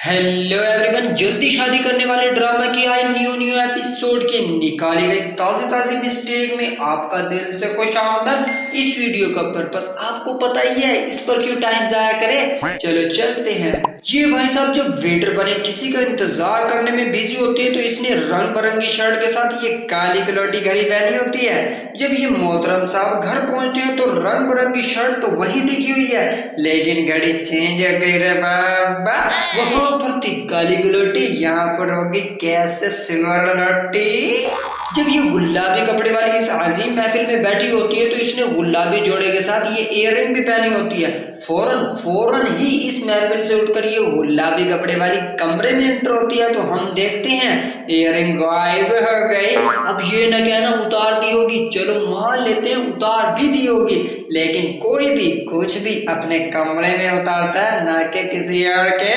Hello everyone, जल्दी शादी करने वाले ड्रामा की आए न्यू एपिसोड के निकाली गई ताजी मिस्टेक में आपका दिल से खुश आमदन। इस वीडियो का पर्पस आपको पता ही है, इस पर क्यों टाइम जाया करें। चलो चलते हैं। ये भाई साहब जब वेटर बने किसी का इंतजार करने में बिजी होती है तो इसने रंग बिरंगी शर्ट के साथ ये काली कलौटी घड़ी पहनी होती है। जब ये मोहतरम साहब घर पहुंचते हैं तो रंग बिरंगी शर्ट तो वही टिकी हुई है, लेकिन घड़ी चेंज हो गई रे बाबा। वहाँ पर थी काली गलोटी, यहाँ पर होगी कैसे सिल्वर गलोटी। जब ये गुलाबी कपड़े वाली इस अजीम महफिल में बैठी होती है तो इसने गुलाबी जोड़े के साथ ये इयररिंग भी पहनी होती है। फौरन ही इस महफिल से उठकर ये गुलाबी कपड़े वाली कमरे में एंटर होती है तो हम देखते हैं इयररिंग गायब हो गई। अब ये न कहना उतार दी होगी, चलो मान लेते हैं उतार भी दी होगी, लेकिन कोई भी कुछ भी अपने कमरे में उतारता है, ना कि किसी और के।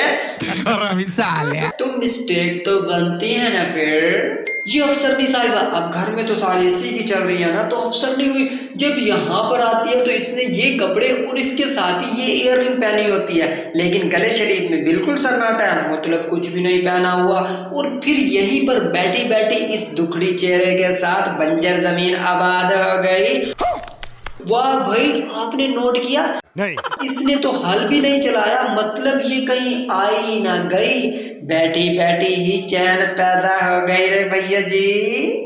तो मिस्टेक तो बनती है ना फिर। ये अफसरनी साहिबा, अब घर में तो सारी इसी की चल रही है ना, तो अफसरनी हुई जब यहाँ पर आती है तो इसने ये कपड़े और इसके साथ ही ये इयररिंग पहनी होती है, लेकिन गले शरीफ में बिल्कुल सन्नाटा है, मतलब कुछ भी नहीं पहना हुआ। और फिर यहीं पर बैठी बैठी इस दुखड़ी चेहरे के साथ बंजर जमीन आबाद हो गई। वाह भाई, आपने नोट किया नहीं, इसने तो हल भी नहीं चलाया, मतलब ये कहीं आई ना गई, बैठी बैठी ही चैन पैदा हो गई रे भैया जी।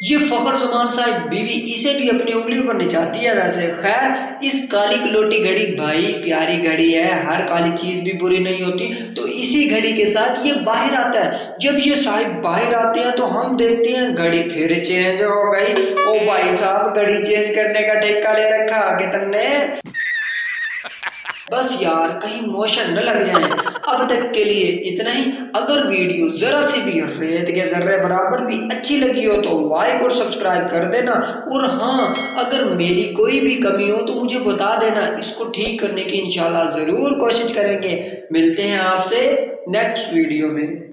ये फखर जमान साहब बीवी इसे भी अपनी उंगली पर नचाती है। वैसे खैर, इस काली कलोटी घड़ी भाई प्यारी घड़ी है, हर काली चीज भी बुरी नहीं होती। तो इसी घड़ी के साथ ये बाहर आता है। जब ये साहब बाहर आते हैं तो हम देखते हैं घड़ी फिर चेंज हो गई। ओ भाई साहब, घड़ी चेंज करने का ठेका ले रखा आगे तुमने। बस यार, कहीं मोशन न लग जाए। अब तक के लिए इतना ही। अगर वीडियो जरा सी भी रेत के जर्रे बराबर भी अच्छी लगी हो तो लाइक और सब्सक्राइब कर देना। और हाँ, अगर मेरी कोई भी कमी हो तो मुझे बता देना, इसको ठीक करने की इंशाल्लाह जरूर कोशिश करेंगे। मिलते हैं आपसे नेक्स्ट वीडियो में।